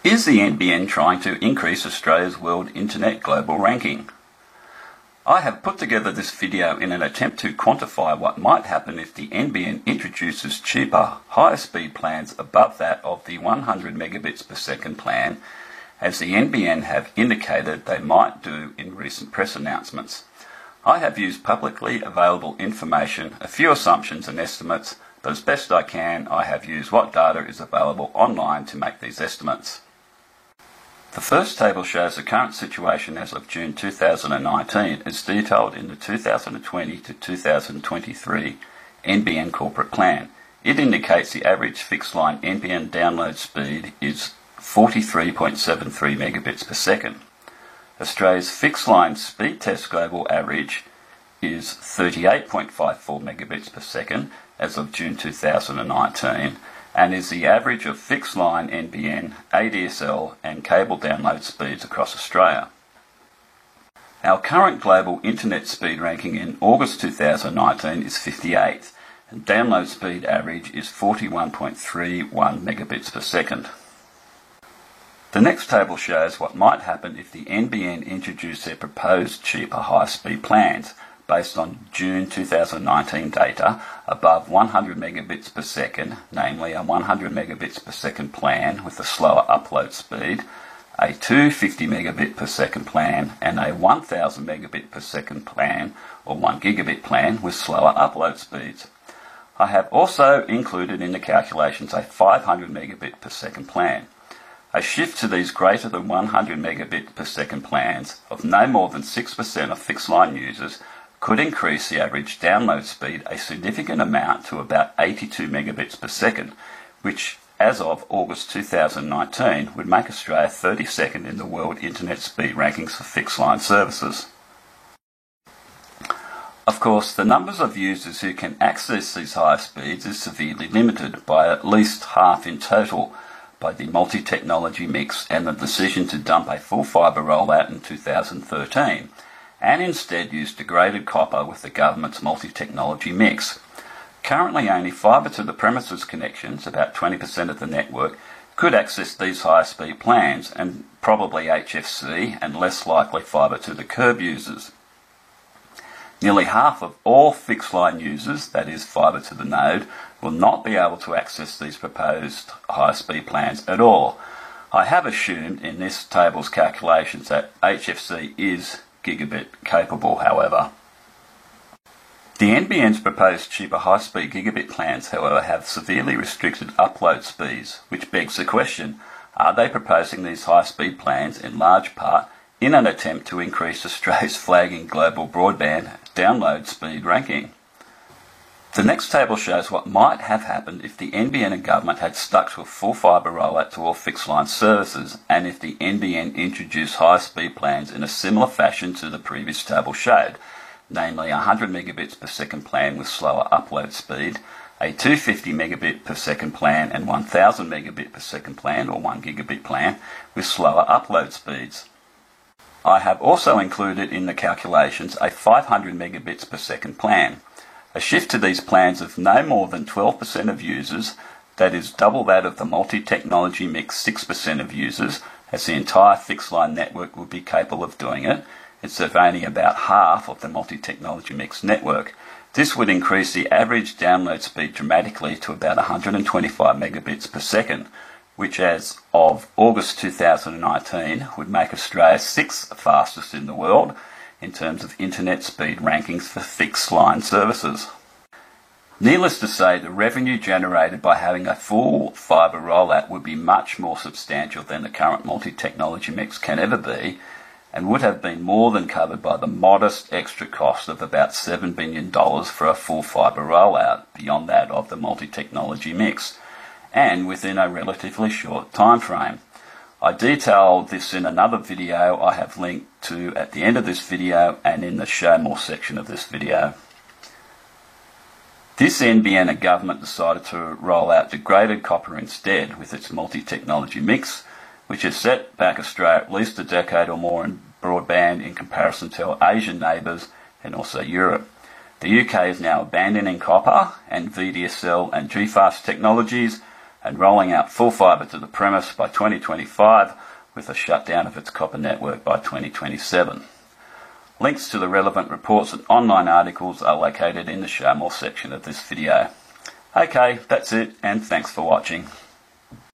Is the NBN trying to increase Australia's World Internet Global Ranking? I have put together this video in an attempt to quantify what might happen if the NBN introduces cheaper, higher speed plans above that of the 100 megabits per second plan, as the NBN have indicated they might do in recent press announcements. I have used publicly available information, a few assumptions and estimates, but as best I can, I have used what data is available online to make these estimates. The first table shows the current situation as of June 2019 as detailed in the 2020 to 2023 NBN corporate plan. It indicates the average fixed line NBN download speed is 43.73 megabits per second. Australia's fixed line speed test global average is 38.54 megabits per second as of June 2019, and is the average of fixed line NBN, ADSL and cable download speeds across Australia. Our current global internet speed ranking in August 2019 is 58th, and download speed average is 41.31 megabits per second. The next table shows what might happen if the NBN introduced their proposed cheaper high-speed plans based on June 2019 data above 100 megabits per second, namely a 100 megabits per second plan with a slower upload speed, a 250 megabit per second plan, and a 1000 megabit per second plan or 1 gigabit plan with slower upload speeds. I have also included in the calculations a 500 megabit per second plan. A shift to these greater than 100 megabit per second plans of no more than 6% of fixed line users could increase the average download speed a significant amount to about 82 megabits per second, which as of August 2019 would make Australia 32nd in the world internet speed rankings for fixed line services. Of course, the numbers of users who can access these higher speeds is severely limited by at least half in total by the multi-technology mix and the decision to dump a full fibre rollout in 2013 and instead use degraded copper with the government's multi-technology mix. Currently only fibre to the premises connections, about 20% of the network, could access these higher speed plans, and probably HFC and less likely fibre to the curb users. Nearly half of all fixed line users, that is fibre to the node, will not be able to access these proposed high speed plans at all. I have assumed in this table's calculations that HFC is gigabit capable, however. The NBN's proposed cheaper high-speed gigabit plans, however, have severely restricted upload speeds, which begs the question, are they proposing these high-speed plans in large part in an attempt to increase Australia's flagging global broadband download speed ranking? The next table shows what might have happened if the NBN and government had stuck to a full fibre rollout to all fixed line services, and if the NBN introduced high speed plans in a similar fashion to the previous table showed, namely a 100 megabits per second plan with slower upload speed, a 250 megabit per second plan and 1000 megabit per second plan or 1 gigabit plan with slower upload speeds. I have also included in the calculations a 500 megabits per second plan. A shift to these plans of no more than 12% of users, that is double that of the multi-technology mix 6% of users, as the entire fixed line network would be capable of doing it, instead of only about half of the multi-technology mix network. This would increase the average download speed dramatically to about 125 megabits per second, which as of August 2019 would make Australia 6th fastest in the world in terms of internet speed rankings for fixed line services. Needless to say, the revenue generated by having a full fibre rollout would be much more substantial than the current multi-technology mix can ever be, and would have been more than covered by the modest extra cost of about $7 billion for a full fibre rollout, beyond that of the multi-technology mix, and within a relatively short time frame. I detail this in another video I have linked to at the end of this video and in the Show More section of this video. This NBN and government decided to roll out degraded copper instead with its multi-technology mix, which has set back Australia at least a decade or more in broadband in comparison to our Asian neighbours and also Europe. The UK is now abandoning copper and VDSL and GFast technologies and rolling out full fibre to the premise by 2025, with a shutdown of its copper network by 2027. Links to the relevant reports and online articles are located in the Show More section of this video. Okay, that's it, and thanks for watching.